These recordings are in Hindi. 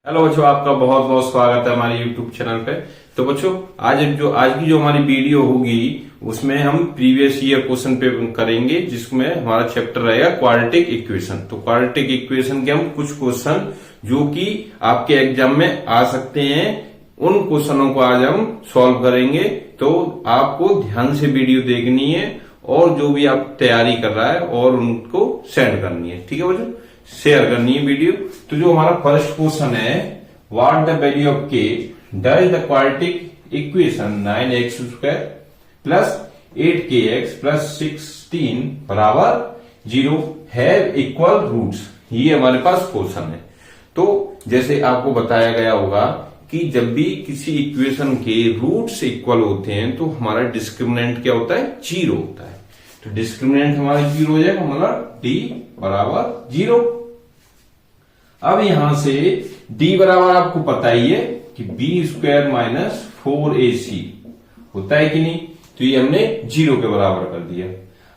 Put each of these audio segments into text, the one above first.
हेलो बच्चों, आपका बहुत बहुत स्वागत है हमारे यूट्यूब चैनल पे। तो बच्चों, आज की जो हमारी वीडियो होगी उसमें हम प्रीवियस ईयर क्वेश्चन पे करेंगे, जिसमें हमारा चैप्टर रहेगा क्वाड्रेटिक इक्वेशन। तो क्वाड्रेटिक इक्वेशन के हम कुछ क्वेश्चन जो कि आपके एग्जाम में आ सकते हैं, उन क्वेश्चनों को आज हम सॉल्व करेंगे। तो आपको ध्यान से वीडियो देखनी है और जो भी आप तैयारी कर रहा है और उनको सेंड करनी है, ठीक है बच्चों, शेयर करनी है वीडियो। तो जो हमारा फर्स्ट क्वेश्चन है, व्हाट द वैल्यू ऑफ के does the quadratic equation 9x² plus 8kx plus 16 बराबर 0 हैव इक्वल रूट्स। ये हमारे पास क्वेश्चन है। तो जैसे आपको बताया गया होगा कि जब भी किसी इक्वेशन के रूट्स इक्वल होते हैं तो हमारा डिस्क्रिमिनेंट क्या होता है, 0 होता है। तो डिस्क्रिमिनेंट हमारा 0 हो जाएगा, मतलब d बराबर 0। अब यहां से d बराबर आपको पता ही है कि b² माइनस 4ac होता है कि नहीं, तो ये हमने 0 के बराबर कर दिया।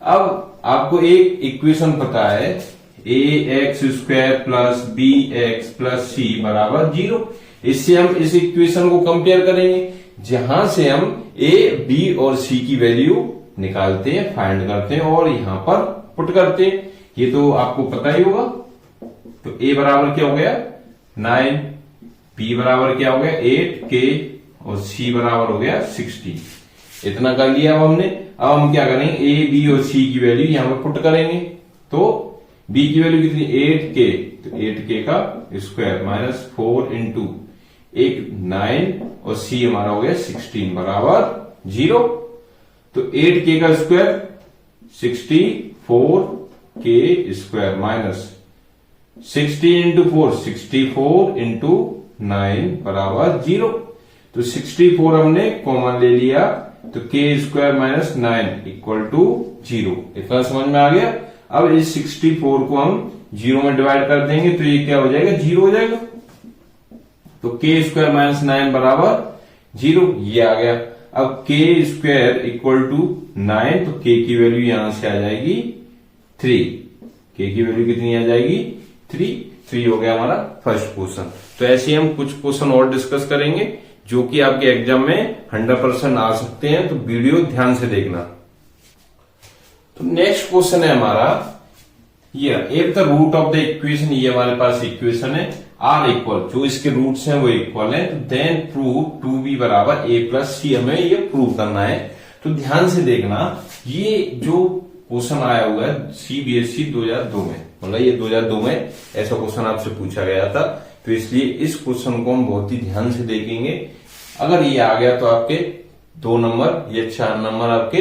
अब आपको एक इक्वेशन पता है ax² plus bx plus c बराबर 0। इससे हम इस इक्वेशन को कंपेयर करेंगे, जहां से हम a, b और c की वैल्यू निकालते हैं, फाइंड करते हैं और यहां पर पुट करते हैं। ये तो आपको पता ही होगा। तो a बराबर क्या हो गया 9, b बराबर क्या हो गया 8, k और c बराबर हो गया 16। इतना कर लिया अब हमने। अब हम क्या करेंगे, a, b और c की वैल्यू यहां पर पुट करेंगे। तो b की वैल्यू कितनी 8k, तो 8k का स्क्वायर माइनस 4 इंटू 9 और c हमारा हो गया 16 बराबर 0। तो 8k का square 64k square minus 16 into 4 64 into 9 बराबर 0। तो 64 हमने कॉमन ले लिया, तो k square minus 9 equal to 0। इतना समझ में आ गया। अब इस 64 को हम 0 में डिवाइड कर देंगे तो ये क्या हो जाएगा, 0 हो जाएगा। तो k स्क्वायर माइनस 9 बराबर 0, ये आ गया। अब k स्क्वायर इक्वल टू 9, तो k की वैल्यू यहां से आ जाएगी 3। k की वैल्यू कितनी आ जाएगी 3 हो गया हमारा फर्स्ट क्वेश्चन। तो ऐसे हम कुछ क्वेश्चन और डिस्कस करेंगे जो कि आपके एग्जाम में 100% आ सकते हैं, तो वीडियो ध्यान से देखना। तो नेक्स्ट क्वेश्चन है हमारा, ये if the root of the equation, ये हमारे पास इक्वेशन है आर इक्वल, जो इसके रूट्स हैं वो इक्वल हैं, तो देन प्रूव 2b बराबर a प्लस c, हमें ये प्रूव करना है। तो ध्यान से देखना, ये जो क्वेश्चन आया हुआ है CBSE 2002 में, मतलब ये 2002 में ऐसा क्वेश्चन आपसे पूछा गया था। तो इसलिए इस क्वेश्चन को हम बहुत ही ध्यान से देखेंगे। अगर ये आ गया तो आपके 2 नंबर या 4 नंबर आपके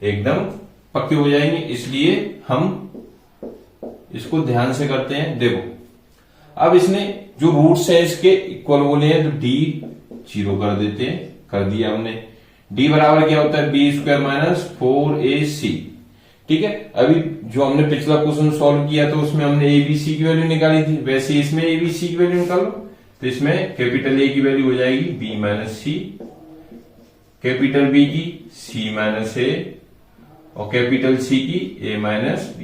एकदम पक्के हो जाएंगे। इसलिए हम इसको ध्यान से करते हैं। देखो, अब इसने जो रूट्स है इसके इक्वल बोले हैं, तो d 0 कर देते हैं, कर दिया हमने। d बराबर क्या होता है b² माइनस 4ac, ठीक है। अभी जो हमने पिछला क्वेश्चन सॉल्व किया तो उसमें हमने abc की वैल्यू निकाली थी, वैसे इसमें abc की वैल्यू निकालो। तो इसमें कैपिटल A की वैल्यू हो जाएगी b minus c, capital B की c माइनस a और कैपिटल C की a माइनस b।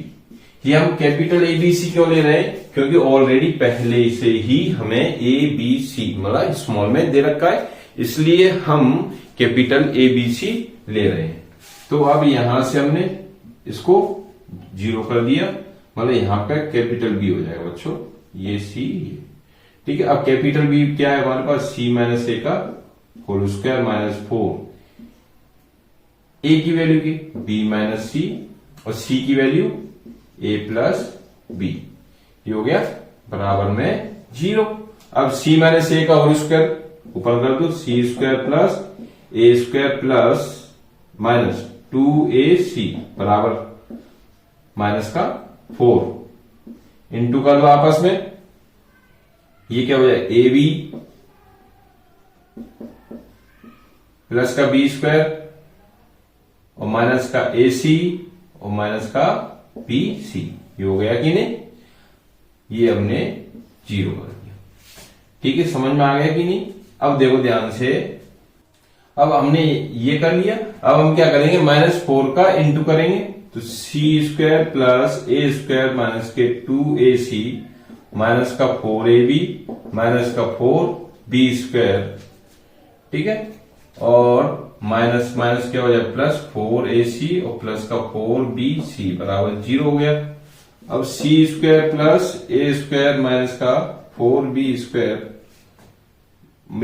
ये हम कैपिटल ABC क्यों ले रहे हैं, क्योंकि ऑलरेडी पहले से ही हमें ABC मतलब स्मॉल में दे रखा है, इसलिए हम कैपिटल ABC ले रहे हैं। तो अब यहां से हमने इसको 0 कर दिया, मतलब यहां पे कैपिटल B हो जाएगा बच्चों, ये C ये, ठीक है। अब कैपिटल B क्या है हमारे पास, c माइनस a का होल स्क्वायर माइनस 4, a की वैल्यू की b माइनस c और c की वैल्यू a प्लस b, ये हो गया बराबर में 0। अब c माइनस a का होल स्क्वायर ऊपर कर दो, c square plus a square plus minus 2ac बराबर माइनस का 4 इंटू कर दो आपस में, ये क्या हो जाए ab प्लस का b स्क्वायर और माइनस का ac और माइनस का bc, ये हो गया कि नहीं, ये हमने 0 कर दिया, ठीक है। समझ में आ गया कि नहीं। अब देखो ध्यान से, अब हमने ये कर लिया। अब हम क्या करेंगे, -4 का इंटू करेंगे, तो c² प्लस a² माइनस के 2ac माइनस का 4ab माइनस का 4b², ठीक है, और माइनस माइनस क्या हो जाए प्लस 4ac और प्लस का 4bc बराबर 0 हो गया। अब c² प्लस a² माइनस का 4b²,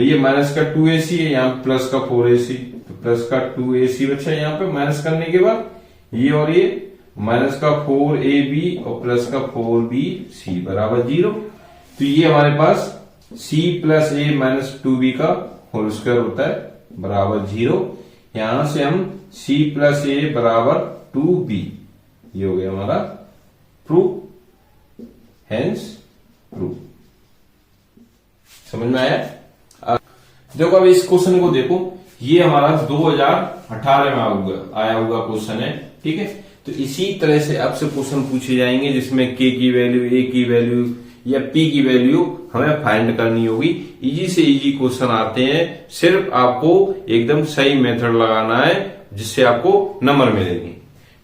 ये माइनस का 2ac है, यहाँ प्लस का 4ac, तो प्लस का 2ac बचा यहाँ पे माइनस करने के बाद, ये और ये माइनस का 4ab और प्लस का 4bc बराबर 0। तो ये हमारे पास c plus a minus 2b का होल स्क्वायर होता है बराबर 0। यहां से हम c प्लस a बराबर 2b, ये हो गया हमारा प्रूफ, हेंस प्रूफ। समझ में आया? देखो अब इस क्वेश्चन को देखो, ये हमारा 2018 में आया हुआ क्वेश्चन है, ठीक है। तो इसी तरह से आपसे क्वेश्चन पूछे जाएंगे जिसमें k की वैल्यू, a की वैल्यू या p की वैल्यू हमें फाइंड करनी होगी। इजी से इजी क्वेश्चन आते हैं, सिर्फ आपको एकदम सही मेथड लगाना है जिससे आपको नंबर मिलेंगे,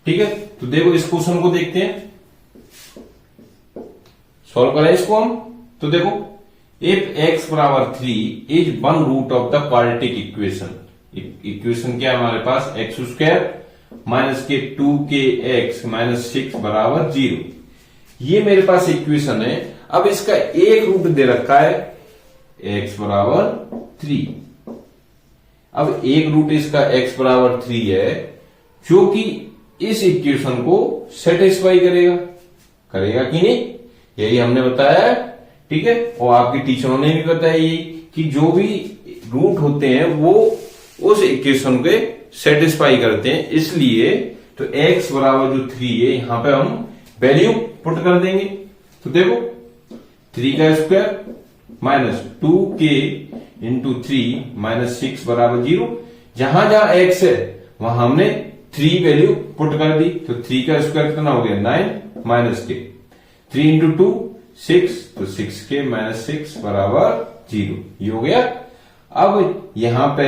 ठीक है। तो देखो इस क्वेश्चन को देखते हैं, सॉल्व करें इसको हम। तो देखो, इफ x बराबर 3 is one root of the quadratic equation, equation क्या है हमारे पास, x² माइनस के 2kx माइनस 6 बराबर 0, ये मेरे पास इक्वेशन है। अब इसका एक रूट दे रखा है x बराबर 3। अब एक रूट इसका x बराबर 3 है जो कि इस इक्वेशन को सेटिस्फाई करेगा कि नहीं, यही हमने बताया, ठीक है। और आपके टीचरों ने भी बताया कि जो भी रूट होते हैं वो उस इक्वेशन के सेटिस्फाई करते हैं, इसलिए तो x बराबर जो 3 है यहां पे हम वैल्यू पुट कर देंगे। तो देखो 3 का square minus 2k into 3 minus 6 बराबर 0, जहां जहां x है वहां हमने 3 वैल्यू पुट कर दी। तो 3 का स्क्वायर कितना हो गया 9 माइनस के 3 इंटू 2 6, तो 6k माइनस 6 बराबर 0, ये हो गया। अब यहां पे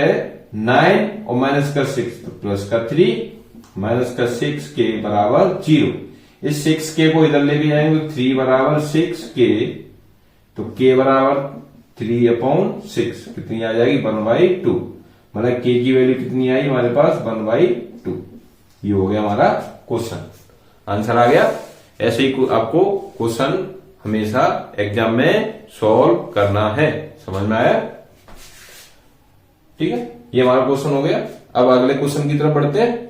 9 और माइनस का 6, तो प्लस का 3 माइनस का 6k बराबर 0। इस 6k को इधर लेके जाएंगे तो 3 बराबर 6k, तो k बराबर 3/6 कितनी आ जाएगी 1/2, मतलब k की वैल्यू कितनी आई हमारे पास 1/2। ये हो गया हमारा क्वेश्चन, आंसर आ गया। ऐसे ही आपको क्वेश्चन हमेशा एग्जाम में सॉल्व करना है, समझ में आया? ठीक है, ये हमारा क्वेश्चन हो गया। अब अगले क्वेश्चन की तरफ बढ़ते हैं।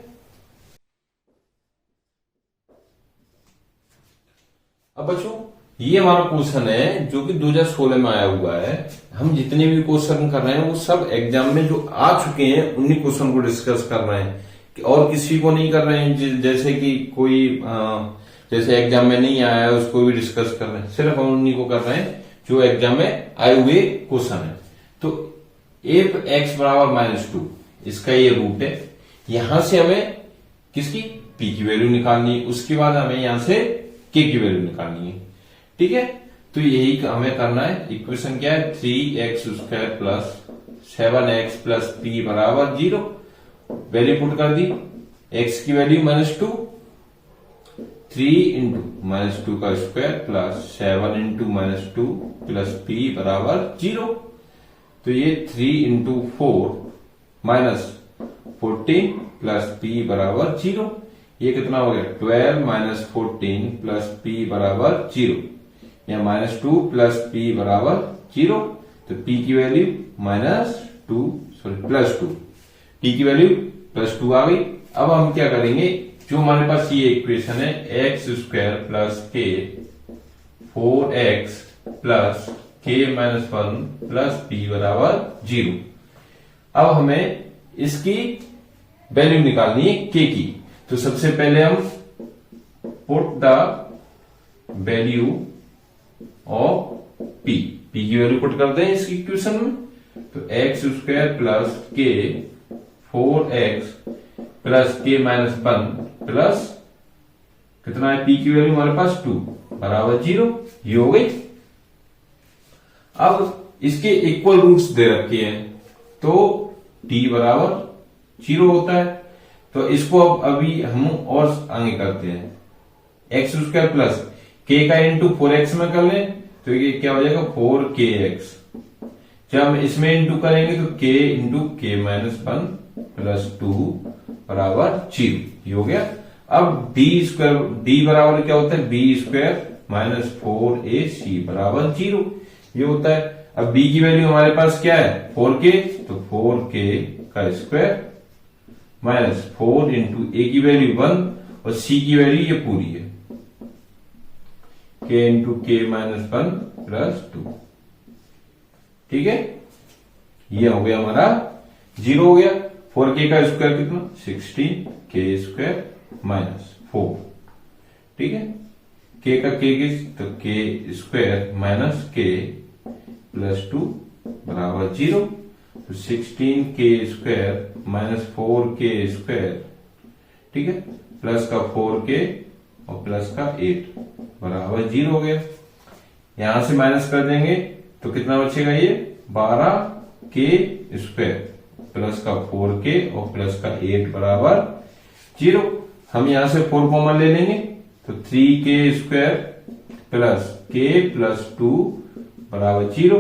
अब बच्चों ये हमारा क्वेश्चन है जो कि 2016 में आया हुआ है। हम जितने भी क्वेश्चन कर रहे हैं वो सब एग्जाम में जो आ चुके हैं उन्हीं क्वेश्चन को डिस्कस कर रहे हैं, और किसी को नहीं कर रहे हैं जैसे कि कोई जैसे एग्जाम में नहीं आया है उसको भी डिस्कस कर रहे हैं, सिर्फ हम उन्हीं को कर रहे हैं जो एग्जाम में आए हुए क्वेश्चन है। तो इफ x बराबर -2, इसका ये रूट है, यहां से हमें किसकी p की वैल्यू निकालनी है, उसके बाद हमें यहां से k की वैल्यू निकालनी है, ठीक है। तो यही हमें करना है। इक्वेशन क्या है 3x² plus 7x plus p बराबर 0, वैल्यू पुट कर दी, x की वैल्यू -2, 3 इंटू -2 का square plus 7 into -2 plus p बराबर 0। तो ये 3 इंटू 4 माइनस 14 प्लस p बराबर 0, ये कितना हो गया 12 माइनस 14 प्लस p बराबर 0, या -2 प्लस p बराबर 0। तो p की वैल्यू +2, p की वैल्यू +2 आ गई। अब हम क्या करेंगे, जो हमारे पास ये इक्वेशन है x² plus k 4x plus k minus 1 plus p बराबर 0। अब हमें इसकी वैल्यू निकालनी है k की। तो सबसे पहले हम put the value of p की वैल्यू पुट करते हैं इसकी इक्वेशन में। तो x² plus k 4x plus k minus 1 plus कितना है p की वैल्यू हमारे पास 2 बराबर 0, ये हो गई। अब इसके इक्वल रूट्स दे रखे हैं, तो t बराबर 0 होता है। तो इसको अब अभी हम और आगे करते हैं, x² प्लस k का इंटू 4x में कर लें तो ये क्या हो जाएगा 4kx। जब हम इसमें इंटू करेंगे तो k इंटू के माइनस 1 प्लस 2 बराबर 0, ये हो गया। अब d स्क्वायर, d बराबर क्या होता है, b स्क्वायर माइनस 4ac बराबर 0, ये होता है। अब b की वैल्यू हमारे पास क्या है 4k, तो 4k का स्क्वायर माइनस 4 इंटू a की वैल्यू 1 और c की वैल्यू ये पूरी है k इंटू के माइनस 1 प्लस 2, ठीक है। ये हो गया हमारा 0 हो गया। 4k का स्क्वायर कितना 16k स्क्वायर माइनस 4, ठीक है। k का k तो k square minus k plus 2 बराबर 0, तो 16k square minus 4k square, ठीक है, प्लस का 4k और प्लस का 8 बराबर 0 हो गया। यहां से माइनस कर देंगे तो कितना बचेगा, ये 12k स्क्वायर प्लस का 4k और प्लस का 8 बराबर 0। हम यहां से 4 कॉमन ले लेंगे तो 3k square plus k plus 2 बराबर 0,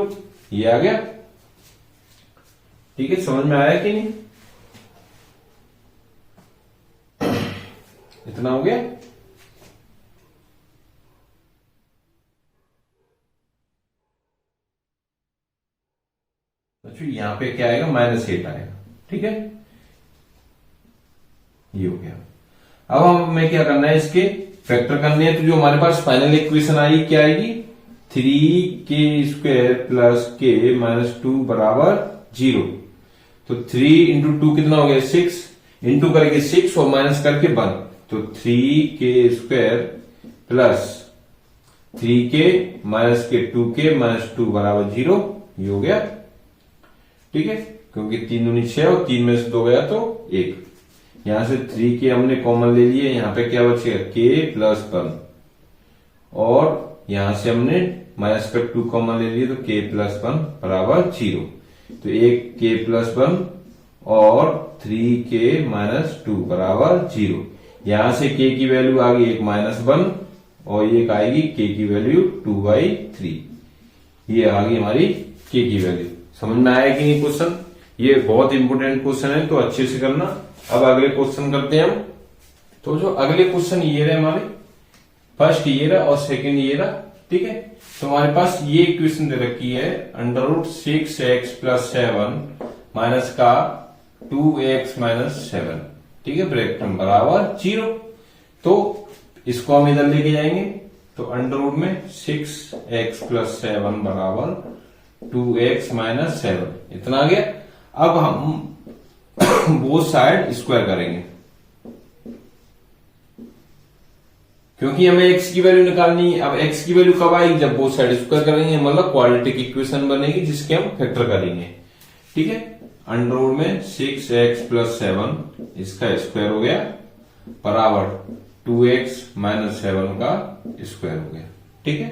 ये आ गया, ठीक है। समझ में आया कि नहीं, इतना हो गया। अच्छा, यहां पे क्या आएगा -8 आएगा, ठीक है, ये हो गया। अब हमें क्या करना है, इसके फैक्टर करने हैं। तो जो हमारे पास फाइनल इक्वेशन आई क्या आएगी, 3k square plus k minus 2 बराबर 0। तो 3 इंटू 2 कितना हो गया 6, इंटू करके 6 और माइनस करके 1, तो 3k square plus 3k minus के 2k माइनस 2 बराबर 0, ये हो गया, ठीक है। क्योंकि 3 दूनी 6 और 3 में से 2 गया तो 1। यहां से 3k हमने कॉमन ले लिए, यहां पे क्या बचेगा k प्लस 1, और यहां से हमने माइनस का 2 कॉमन ले लिए तो k प्लस 1 बराबर 0। तो एक k प्लस 1 और 3k माइनस 2 बराबर 0। यहां से k की वैल्यू आ गई एक -1 और एक आएगी k की वैल्यू 2/3, ये आ गई हमारी k की वैल्यू। समझ में आया कि नहीं क्वेश्चन, ये बहुत इंपोर्टेंट क्वेश्चन है, तो अच्छे से करना। अब अगले क्वेश्चन करते हैं हम। तो जो अगले क्वेश्चन ये रहे हमारे, फर्स्ट ये रहा और सेकंड ये रहा, ठीक है। तो हमारे पास ये इक्वेशन दे रखी है √6x प्लस 7 माइनस का 2x माइनस 7, ठीक है, ब्रैकेट में बराबर 0। तो इसको हम इधर लेके जाएंगे, तो अंडर में 6x प्लस 7 बराबर 2x माइनस 7, इतना आ गया। अब हम बोथ साइड स्क्वायर करेंगे, क्योंकि हमें x की वैल्यू निकालनी है। अब x की वैल्यू कब आएगी, जब बोथ साइड स्क्वायर करेंगे, मतलब क्वाड्रेटिक इक्वेशन बनेगी जिसके हम फैक्टर करेंगे, ठीक है। अंडर में 6x प्लस 7 इसका स्क्वायर हो गया बराबर 2x माइनस 7 का स्क्वायर हो गया, ठीक है।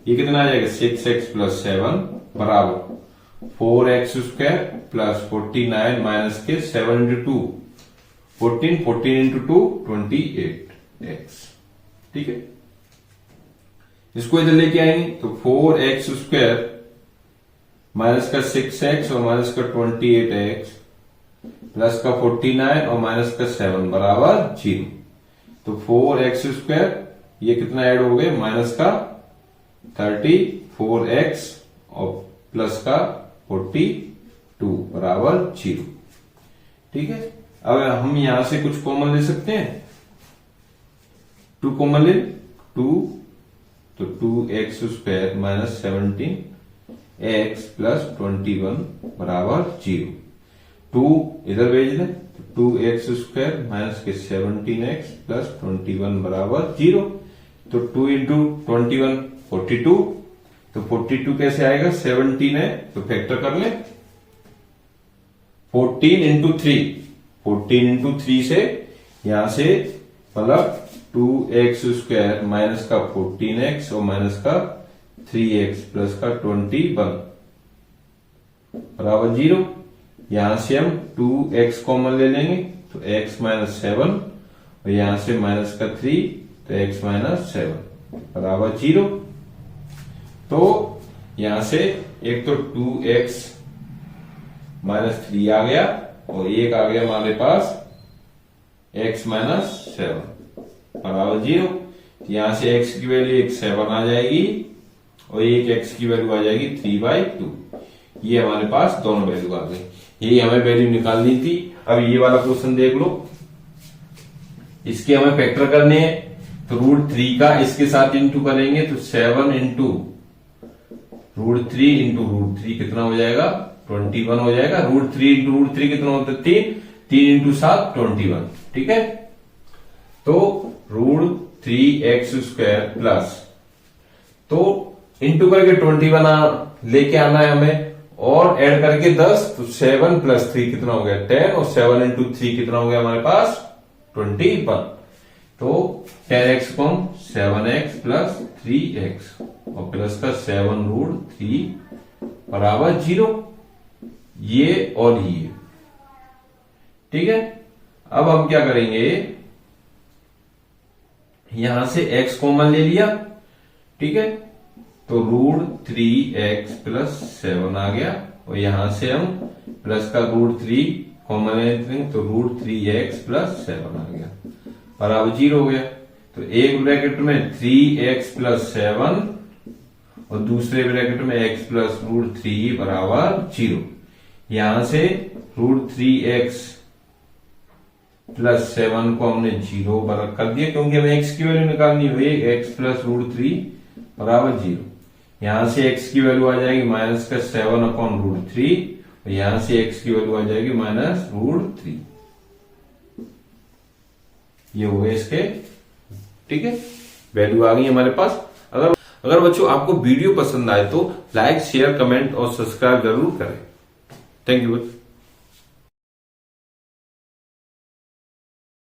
ये कितना आ जाएगा 6x प्लस 7 बराबर 4x स्क्वायर प्लस 49 माइनस के 7 इंटू 2 14, 14 इंटू 2 28x, ठीक है। इसको इधर लेके आएंगे तो 4x स्क्वायर माइनस का 6x और माइनस का 28x प्लस का 49 और माइनस का 7 बराबर 0। तो 4x स्क्वायर ये कितना ऐड हो गया, माइनस का 34x और प्लस का 42 बराबर 0, ठीक है। अब हम यहां से कुछ कॉमन ले सकते हैं, 2 कॉमन ले, 2 तो 2x square minus 17x plus 21 बराबर 0। 2 इधर भेज दें तो 2x स्क्वायर माइनस के 17x प्लस 21 बराबर 0। तो 2 इंटू 21 42, तो 42 कैसे आएगा, 17 है तो फैक्टर कर ले, 14 इंटू 3, 14 इंटू 3 से यहां से मतलब 2x स्क्वायर माइनस का 14x और माइनस का 3x प्लस का 21 बराबर 0। यहां से हम 2x कॉमन ले लेंगे तो x माइनस 7 और यहां से माइनस का 3 तो x माइनस 7 बराबर 0। तो तो यहां से एक तो 2x माइनस 3 आ गया और एक आ गया हमारे पास x माइनस 7 बराबर 0। यहां से x की वैल्यू एक 7 आ जाएगी और एक x की वैल्यू आ जाएगी 3/2। ये हमारे पास दोनों वैल्यू आ गई, यही हमें वैल्यू निकालनी थी। अब ये वाला क्वेश्चन देख लो, इसके हमें फैक्टर करने हैं तो √3 का इसके साथ इंटू करेंगे तो 7 इंटू √3 इंटू √3 कितना हो जाएगा 21 हो जाएगा। √3 इंटू √3 कितना होता है 3 इंटू 7 21, ठीक है। तो √3x² प्लस, तो इंटू करके 21 लेके आना है हमें और ऐड करके 10, तो 7 प्लस 3 कितना हो गया 10 और 7 इंटू 3 कितना हो गया हमारे पास 21। तो 10x को 7x प्लस 3x और प्लस का 7√3 बराबर 0, ये और ये, ठीक है। अब हम क्या करेंगे, यहां से x कॉमन ले लिया, ठीक है, तो √3x प्लस 7 आ गया और यहां से हम प्लस का √3 कॉमन लेंगे तो √3x प्लस 7 आ गया बराबर 0 हो गया। तो एक ब्रैकेट में 3x प्लस 7 और दूसरे ब्रैकेट में x प्लस √3 बराबर 0। यहां से √3x प्लस 7 को हमने 0 बराबर कर दिया क्योंकि हमें x की वैल्यू निकालनी हुई, x प्लस √3 बराबर 0। यहां से x की वैल्यू आ जाएगी माइनस का 7/√3 और यहां से x की वैल्यू आ जाएगी माइनस √3। ये हो गए इसके, ठीक है, वैल्यू आ गई हमारे पास। अगर बच्चों आपको वीडियो पसंद आए तो लाइक शेयर कमेंट और सब्सक्राइब जरूर करें। Thank you.